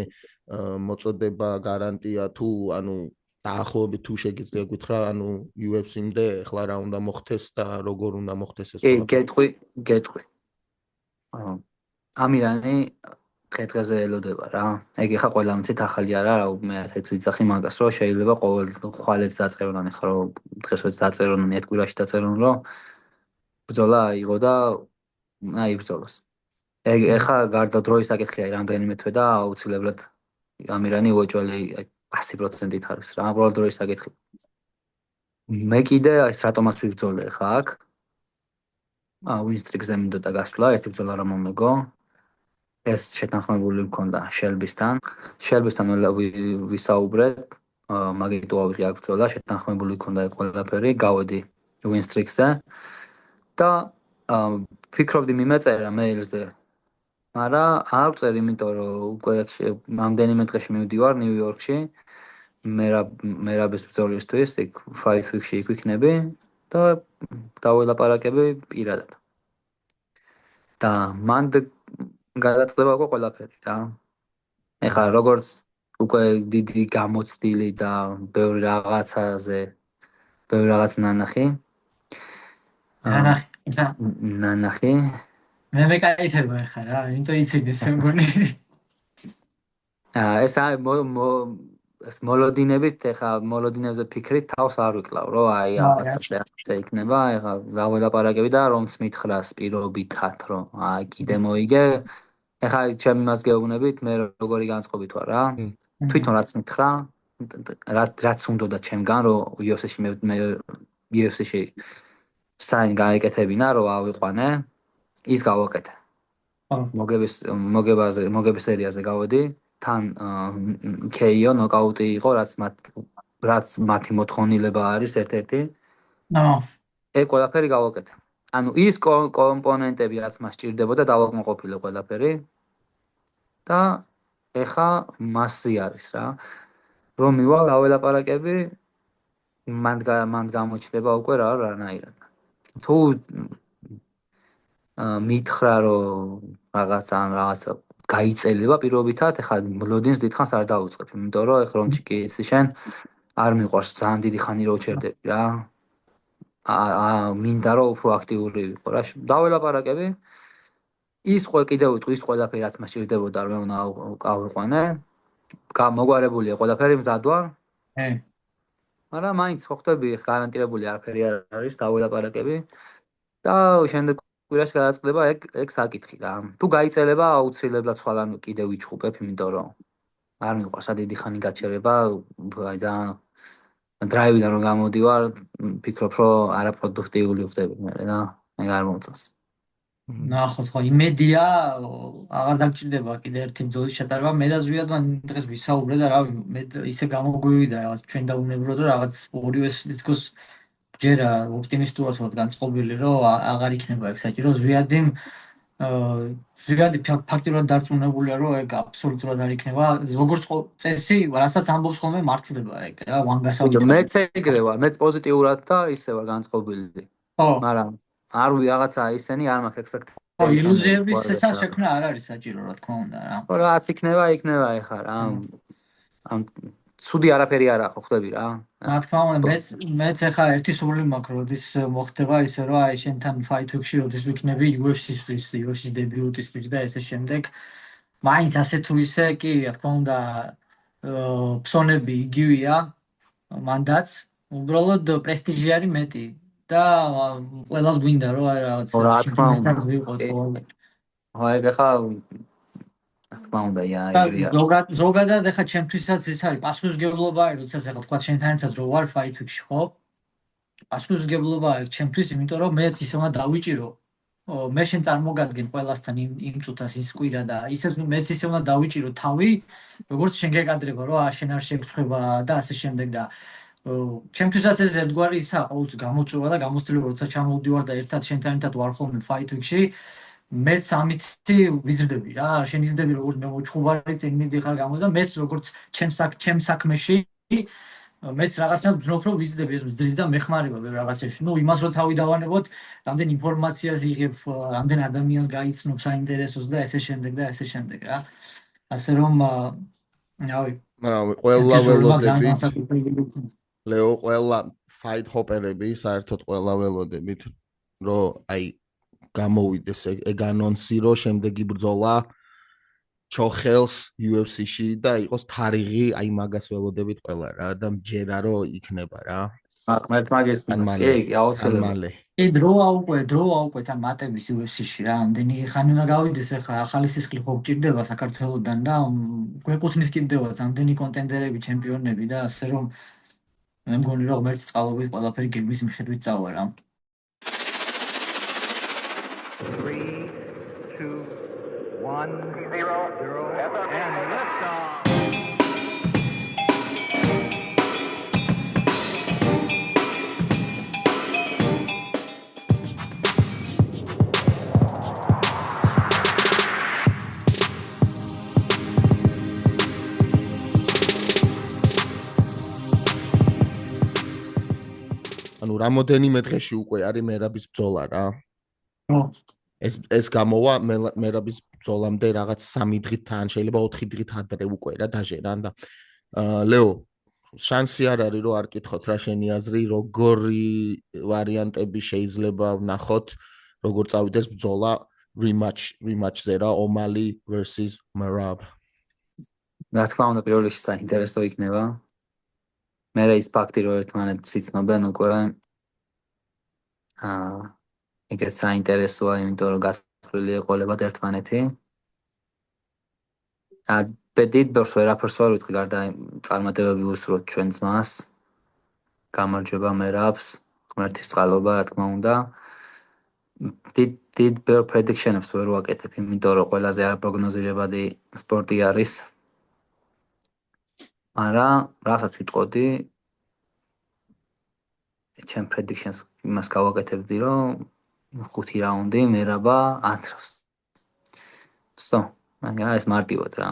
მოწოდება გარანტია თუ ანუ დაახლოებით თუ შეგიძლია გითხრა ანუ UFC-მდე ახლა რა უნდა მოხდეს და როგორ უნდა მოხდეს ეს ყველაფერი გეტყვი ამირანი დღე-დღეზე ელოდება რა. ეგ ხა ყველა მცით ახალი არა, მე ერთ ვიცახი მაგას, რომ შეიძლება ყოველ ხვალეც დაწერონ, ხა რომ დღესვეც დაწერონ, ერთ კვირაში დაწერონ, რომ ბრძოლა აიღო და აი ბრძოლას. ეგ ხა გარდა დროის საკითხია, რამდენიმე თვე და აუცილებლად ამირანი უეჭველი 100%-ით არის რა, უბრალოდ დროის საკითხი. მე კიდე აი რატომაც ვიბრძოლე ხა აქ Winstrix-ზე მინდოდა გასვლა, ერთი ბრძოლა რა მომეგო. ეს შეთანხმებული მქონდა შელბისთან. შელბისთან ვისაუბრეთ, მაგით ვავიღე აქ ბრძოლა, შეთანხმებული მქონდა ყველაფერი, გავედი Winstrix-ზე. და ფიქრობდი მიმეწერა მეილზე. მაგრამ არ ვწერ, იმიტომ რომ უკვე რამდენიმე დღეში მივდივარ ნიუ-იორკში. მერაბის ბრძოლისთვის, იქ Fight Week-ში იქ ვიქნები. და დაველაპარაკები პირადად. და მან გადაწყვეტა უკვე ყველაფერი რა. ეხლა როგორც უკვე დიდი გამოცდილი და ბევრი რაღაცაზე ბევრი რაღაც ნანახი. ნანახი. მე მეკაითება ეხლა რა, იმიტომ იცინი სიმგონი. ეს ეს მოლოდინებით ეხა მოლოდინებზე ფიქრით თავს არ ვიკლავ რომ აი რაღაცა იქნება ეხა დაველაპარაკები და რომც მითხრას პირობითად რომ აი კიდე მოიგე ეხა ჩემი მას გეუბნებით მე როგორი განწყობით ვარ რა თვითონ რაც მითხრა რაც უნდოდა ჩემგან რომ UFC-ში საინ გაეკეთებინა რომ ავიყვანე ის გავაკეთე მოგების სერიაზე გავედი თან KO ნოკაუტი იყო რაც მათი მოთხოვნილება არის ერთ-ერთი. ეგ ყველაფერი გავაკეთე. ანუ ის კომპონენტები რაც მას სჭირდებოდა დავაკმაყოფილე ყველაფერი. და ეხა მასზე არის რა. რომ მივალ აველაპარაკები მან გამოჩნდება უკვე რანაირად. თუ მითხრა რომ რაღაცა გაიწელება პირობითად, ეხლა მლოდინს დიდხანს არ დაუწყებ, იმიტომ რომ ეხლა რომჩი კი იცი შენ არ მიყვარს ძალიან დიდი ხანი რო ჩერდები რა. მინდა რომ უფრო აქტიური ვიყო რა. დაველაპარაკები. ის კიდევ ვიტყვი ის ყველაფერი რაც მას სჭირდებოდა რომ მე უნდა ავიყვანე. მოგვარებულია ყველაფერი მზად ვარ. მაგრამ მაინც ხო ხტები გარანტირებული არაფერი არ არის დაველაპარაკები. და შემდეგ კვირაში გადაწყდება ეგ საკითხი რა. თუ გაიწელება აუცილებლად სხვაგან კიდე ვიჩხუბებ, იმიტომ რომ არ მიყვარს დიდი ხანი გაჩერება, აი ძალიან დრაივიდან რომ გამოდივარ, ფიქრობ რომ არაპროდუქტიული ხდები მე და მე არ მომწონს. ნახოთ ხო იმედია აღარ დაგჭირდება კიდე ერთი ბრძოლის ჩატარება მე და ზვიადმა დღეს ვისაუბრე და რავი მე ისე გამოგვივიდა რაღაც ჩვენ დაუნებრო და რაღაც ორივე თითქოს ჯერა ოპტიმისტურად ვარ განწყობილი რომ აღარ იქნება ეგ საჭირო ზვიადი ფაქტიურად დარწმუნებულია რომ ეგ აბსოლუტურად არ იქნება როგორც წესი რასაც ამბობს ხოლმე მართლდება ეგ რა ვანგასავით მეც ეგრე ვარ მეც პოზიტიურად და ისე ვარ განწყობილი მაგრამ არ რაღაცა ისენი არ მაქვს ექსპექტაცია ილუზიების შექმნა არ არის საჭირო რა თქმა უნდა რა რაც იქნება ეხლა რა ამ ცუდი არაფერი არ აქვს ხვდები რა რა თქმა უნდა მეც ახლა ერთი სურვილი მაქვს როდის მოხდება ისე რომ აი შენთან fight week-ში როდის ვიქნები UFC-ისთვის UFC-ს დებიუტისთვის და ესე შემდეგ მაინც ასე თუ ისე კი რა თქმა უნდა ფსონები იგივეა მანდაც უბრალოდ პრესტიჟი არის მეტი და ყველას გვინდა რომ აი რაღაც შეგიძლიათ ვიყოთ ხო ეგ ახლა თქმა უნდა ზოგადად ახლა ჩემთვისაც ეს არის პასუხისმგებლობა არის როდესაც ახლა თქვა შენთან ერთად რო ვარ fight week-ში ხო პასუხისმგებლობა არის ჩემთვის იმიტომ რომ მეც ისე უნდა დავიჭირო მე შენ წარმოგადგენ ყველასთან იმ წუთას ის კვირა და ისე მეც ისე უნდა დავიჭირო თავი როგორც შენ გეკადრება რომ შენ არ შეგწხვება და ასე შემდეგ და ჩემთვისაც ეს ერთგვარი ისაა ყოველთვის გამოწვევა და გამოცდილება როცა ჩამოვდივარ და ერთად შენთან ერთად ვარ ხოლმე fight week-ში მეც ამით ვიზრდები რა შენ იზრდები როგორც მე მოჩხუბარი წინ მიდიხარ გამო და მეც როგორც ჩემ საქმეში მეც რაღაცნაირად ვძნობ რომ ვიზრდები ეს მძრის და მეხმარება მე რაღაცებში ნუ იმას რომ თავი დავანებოთ რამდენ ინფორმაციას იღებ რამდენ ადამიანს გაიცნობ საინტერესოს და ესე შემდეგ რა ასე რომ რავი მაგრამ ყველა ველოდებით ლეო ყველა fight hopper-ები საერთოდ ყველა ველოდებით რომ აი გამოვიდეს ეგ ანონსი რომ შემდეგი ბრძოლა ჩოხელს UFC-ში და იყოს თარიღი აი მაგას ველოდებით ყველა რა და მჯერა რომ იქნება რა მარტ მაგის კი აუცილებლად კი დროა უკვე თან მატების UFC-ში რა ამდენი ხანი უნდა გავიდეს ახლა ახალი სისხლი ხო გჭირდება საქართველოსდან და გვეკუთვნის კიდევაც ამდენი კონტენდერები ჩემპიონები და ასე რომ მე მგონი რომ ღმერთის წყალობით ყველაფერი გეგმის მიხედვით წავა რა 3, 2, 1, 0, and liftoff. ანუ რამოდენიმე დღეში უკვე არის მერაბის ბრძოლა რა. ეს გამოვა მერაბის ბრძოლამდე რაღაც 3 დღით თან შეიძლება 4 დღით ადრე უკვე რა დაჟერან და ლეო შანსი არ არის რომ არ კითხოთ რა შენი აზრი როგორი ვარიანტები შეიძლება ვნახოთ როგორ წავიდეს ბრძოლა rematch-ზე რა ომალი versus Merab. რა თქმა უნდა პირველ რიგში საინტერესო იქნება. მე ის ფაქტი რომ ერთმანეთს იცნობენ უკვე ეგეც საინტერესოა, იმიტომ რომ გათვლილი ეყოლებათ ერთმანეთი. ბედით ბევრს ვერაფერს ვერ ვიტყვი გარდა წარმატებები უსურვოთ ჩვენ ძმას. გამარჯვება მერაბს, ღმერთის წყალობა, რა თქმა უნდა. დიდ ბევრ prediction-ებს ვერ ვაკეთებ, იმიტომ რომ ყველაზე არაპროგნოზირებადი სპორტი არის. მაგრამ რასაც ვიტყოდი ჩემ predictions იმას გავაკეთებდი რომ 5 რაუნდი მერაბა ათრავს. ვსო, მაგა ეს მარტივად რა.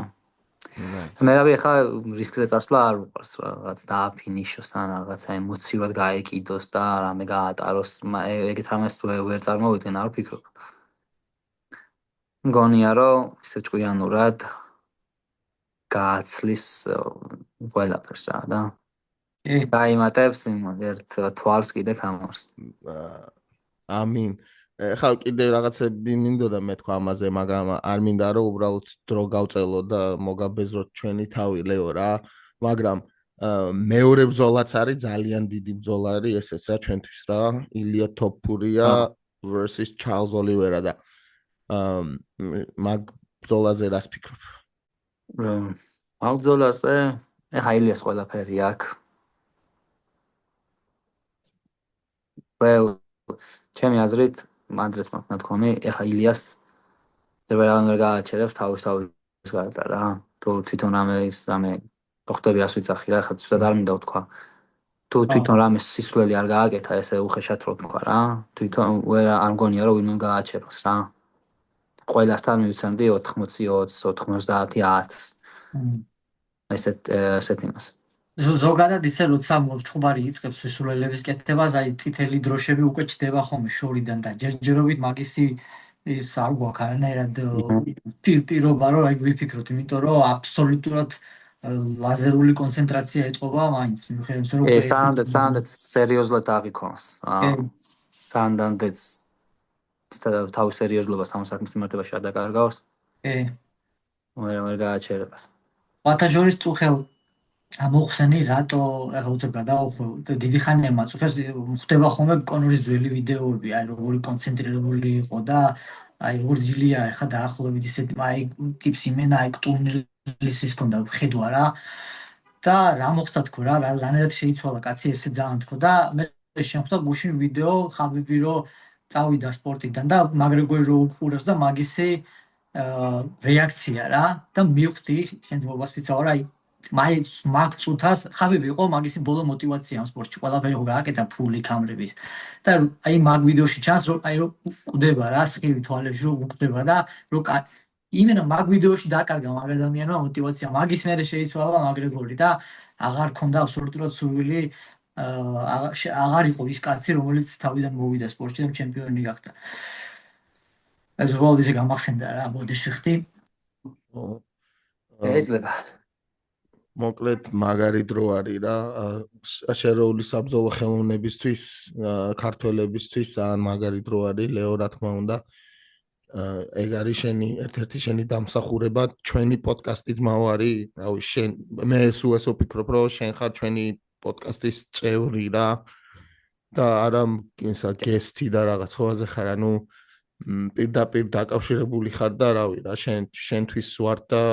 მერაბი ხა რისკზე წასვლა არ უყარს რაღაც დააფინიშოს ან რაღაცა ემოციურად გაეკიდოს და რამე გაატაროს. ეგეთ რამეს ვერ წარმოვიდგენ, არ ვფიქრობ. მგონია რომ ისე ჭკვიანურად გააცლის ყველაფერს რა და დაიმატებს ერთ თვალს კიდე კამარს. ამინ. ხა კიდე რაღაცები მინდოდა მე თქვა ამაზე, მაგრამ არ მინდა რომ უბრალოდ დრო გავწელო და მოგაბეზროთ ჩვენი თავი ლეო რა. მაგრამ მეორე ბრძოლაც არის ძალიან დიდი ბრძოლა არის ესეც რა ჩვენთვის რა. ილია თოფურია versus Charles Oliveira და მაგ ბრძოლაზე რას ფიქრობ? მაგ ბრძოლაზე ეხა ილიას ყველაფერი აქვს. ჩემი აზრით მანდრეც მაქვს ნათქვამი, ეხა ილიას ვერ გააჩერებს თავის გარდა რა. თუ თვითონ რამე ხტები რას ვიცახი რა, ხა ცუდად არ მინდა ვთქვა. თუ თვითონ რამე სისულელი არ გააკეთა, ესე უხეშად რო ვთქვა რა. თვითონ არ მგონია რომ ვინმე გააჩეროს რა. ყველასთან მივცემდი 80, 20, 90, 100. ესეთ იმას. ზოგადად ისე როცა მოწყობარი იწყებს სისულელების კეთებას, აი წითელი დროშები უკვე ჩდება ხოლმე შორიდან და ჯერჯერობით მაგისი ის არ გვაქვს არანაირად პირობა რომ აი ვიფიქროთ, იმიტომ რომ აბსოლუტურად ლაზერული კონცენტრაცია ეწყობა მაინც მიუხედავად რომ სანდეთ სერიოზულად აღიქონს. სანდეთ თავის სერიოზულობას ამ საქმის მიმართებაში არ დაკარგავს. ვერ გააჩერება. ვათაჟორის წუხელ ამოხსენი რატო ახლა უცებ გადავხო დიდი ხანია მაწუხებს ხდება ხოლმე კონორის ძველი ვიდეოები აი როგორი კონცენტრირებული იყო და აი როგორ ძილია ახლა დაახლოებით ისეთი აი ტიპს იმენა აი ტურნირის ის ქონდა ხედვა რა და რა მოხდა თქო რა რანაირად შეიცვალა კაცი ესე ძალიან თქო და მე შემხვდა გუშინ ვიდეო ხაბიბი რო წავიდა სპორტიდან და მაგრეგორი რო უყურებს და მაგისი რეაქცია რა და მივხვდი შემდგომას ვიცავ რა აი მაგ წუთას ხაბიბი იყო მაგისი ბოლო мотиваცია ამ სპორტში ყველაფერი ხო გააკეთა ფული კამერების და აი მაგ ვიდეოში ჩანს რომ აი რომ უყდება რა სხივი თვალებში რომ უყდება და რომ იმენა მაგ ვიდეოში დაკარგა მაგ ადამიანმა мотиваცია მაგის მერე შეიცვალა მაგრეგორი და აღარ ქონდა აბსოლუტურად სურვილი აღარ იყო ის კაცი რომელიც თავიდან მოვიდა სპორტში და ჩემპიონი გახდა ეს უბრალოდ ისე გამახსენდა რა ბოდიში ხდი ეძლება მოკლედ მაგარი დრო არის რა შერეული საბრძოლო ხელოვნებისთვის ქართველებისთვის ან მაგარი დრო არის ლეო რა თქმა უნდა ეგ არის შენი ერთ-ერთი შენი დამსახურება ჩვენი პოდკასტით მავარი რავი შენ მე სულ ესო ვფიქრობ რომ შენ ხარ ჩვენი პოდკასტის წევრი რა და არა ისა გესტი და რაღაც ხოაზე ხარ ანუ პირდაპირ დაკავშირებული ხარ და რავი რა შენთვის ვარ და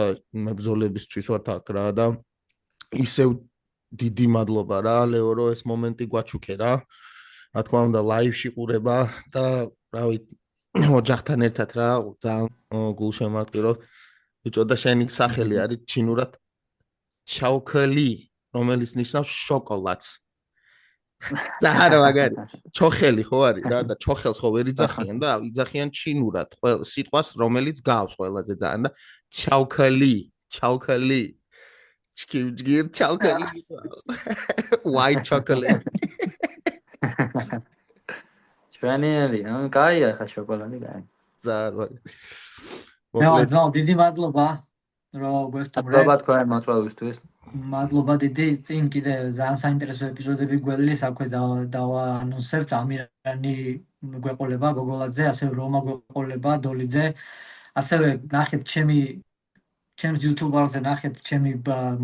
მებრძოლებისთვის ვარ აქ რა და ისევ დიდი მადლობა რა ლეო რო ეს მომენტი გვაჩუქე რა რა თქმა უნდა ლაივში ყურება და რავი ოჯახთან ერთად რა ძალიან გულშემატკირო ბიჭო და შენი სახელი არის ჩინურად ჩაუქელი რომელიც ნიშნავს შოკოლადს ზაჰარა მაგარი ჩოხელი ხო არის რა და ჩოხელს ხო ვერ იძახიან და იძახიან ჩინურად ყველა სიტყვას რომელიც გავს ყველაზე ძალიან და ჩაუქელი ჩკივჯგირ ჩაუქელი white chocolate ჩვენელი კაია ხა შოკოლადი კაი ზაჰარა მოკლედ დიდი მადლობა რომ გვესტუმრეთ მადლობა თქვენ მოწვევისთვის მადლობა დიდი წინ კიდე ძალიან საინტერესო ეპიზოდები გველის აქვე დავაანონსებთ ამირანი გვეყოლება გოგოლაძე ასევე რომა გვეყოლება დოლიძე ასევე ნახეთ ჩემს YouTube-ზე ნახეთ ჩემი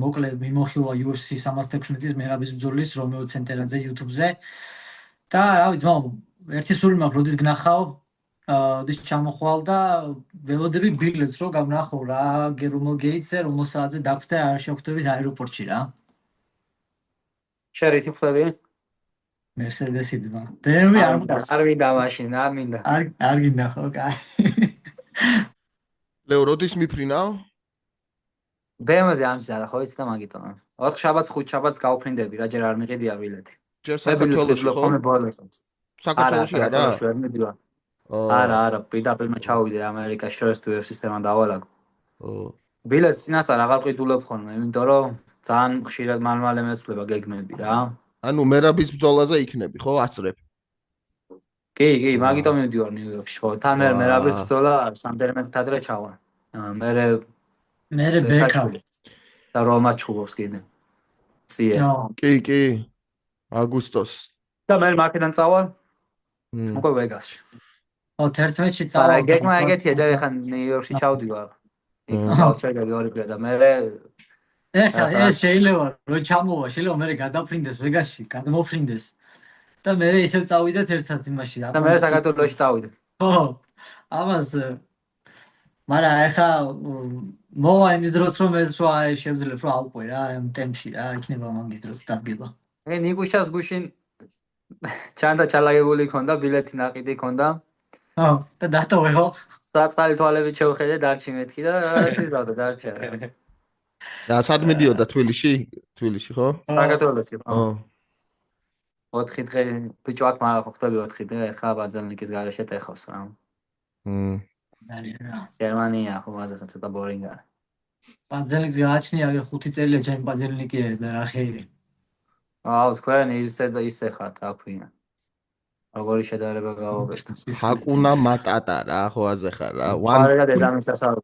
მოკლე მიმოხილვა UFC 316-ის მერაბის ბრძოლის რომეო ცენტერაძე YouTube-ზე და რა ვიცი ძმაო ერთი სული მაქვს როდის გნახავ დის ჩამოხვალ და ველოდები ბილეთს რო გავნახო რა გერუმელ გეიტსზე რომელ საათზე დაგვხვდე არ შევხვდებით აეროპორტში რა შერითი ხვდები მერსედესი ძმა BMW არ მინდა მაშინ არ მინდა არ გინდა ხო კაი ლეო როდის მიფრინავ BMW-ზე ამის არა ხო იცი და მაგიტო 4 შაბათს 5 შაბათს გავფრინდები რა ჯერ არ მიყიდია ბილეთი ჯერ საქართველოში ხო საქართველოში არა ვერ მიდივარ არა პირდაპირ ჩავიდე ამერიკაში შორეს UFC სისტემა დავალაგო ბილეთს წინასწარ აღარ ყიდულებ ხოლმე იმიტომ რომ ძალიან ხშირად მალმალე მეცვლება გეგმები რა ანუ მერაბის ბრძოლაზე იქნები ხო ასწრებ კი მაგიტომ მივდივარ ნიუ-იორკში ხო თან მერაბის ბრძოლა რამდენიმე ადრე ჩავა მე ბექა და რომა ჩხუბობს კიდე ციე კი აგვისტოს და მე მაკედან წავალ უკვე ვეგასში 11-ში წავალ გეგმა ეგეთია ჯერ ხან ნიუ-იორკში ჩავდივარ იქ ჩავჭერდი ორი კვირა და მე ეს შეიძლება რომ ჩამოვა შეიძლება მე გადაფრინდეს ვეგასში გადმოფრინდეს და მე ისევ წავიდეთ ერთად იმაში და მე საქართველოში წავიდეთ ხო ამას მაგრამ ახლა მოვა იმის დროს რომ ეს რა შევძლებ რა ალყო რა ამ ტემპში რა იქნება მაგის დროს დადგება ნიკუშას გუშინ ჩანდა ჩალაგებული ქონდა ბილეთი ნაყიდი ქონდა და დატოვე ხო? საწყალი თვალებით შევხედე დარჩი მეთქი და რა სიზავდა დარჩა. და სად მიდიოდა თბილისში ხო? საქართველოში ხო. 4 დღე ბიჭო აქ მაგა ხო ხტები 4 დღე ხა ბაძალნიკის გარეშე ტეხავს რა. გერმანია ხო მასე ხა ცოტა ბორინგ არის. ბაძალნიკს გააჩნია აგერ 5 წელია ჩემი ბაძალნიკია ეს და რა ხეირი. თქვენ ისე და ისე ხართ რა ქვია. როგორი შედარება გავაკეთეთ. ჰაკუნა მატატა რა ხო აზე ხარ რა. ვარერა დედამისას არ.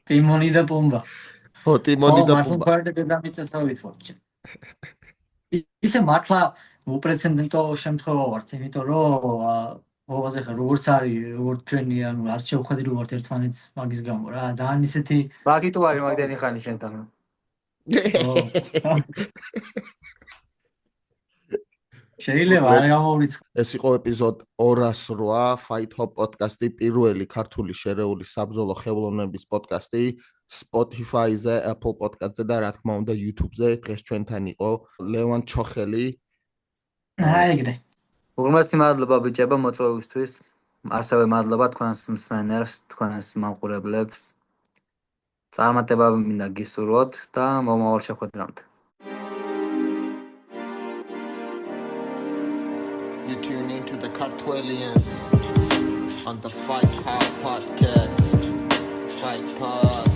ტიმონი და პუმბა. ხო ტიმონი და პუმბა. მართლა დედამისას ავიტვართ. ისე მართლა უპრეცედენტო შემთხვევა ვართ, იმიტომ რომ აზე ხარ როგორც არის, როგორც ჩვენი ანუ არ შევხედები ვართ ერთმანეთს მაგის გამო რა. ძალიან ისეთი მაგიტო არის მაგდენი ხანი შენთან. შეიძლება არ გამოვრიცხო. ეს იყო ეპიზოდ 208 Fight Hop პოდკასტი, პირველი ქართული შერეული საბრძოლო ხელოვნების პოდკასტი Spotify-ზე, Apple Podcast-ზე და რა თქმა უნდა YouTube-ზე. დღეს ჩვენთან იყო ლევან ჩოხელი. აიგრე. უღრმესი მადლობა ბიჭებო მოწვევისთვის. ასევე მადლობა თქვენს მსმენელს, თქვენს მაყურებლებს. წარმატება მინდა გისურვოთ და მომავალ შეხვედრამდე. You tune into the Cartwellians on the Fight Hop Podcast. Fight Pod.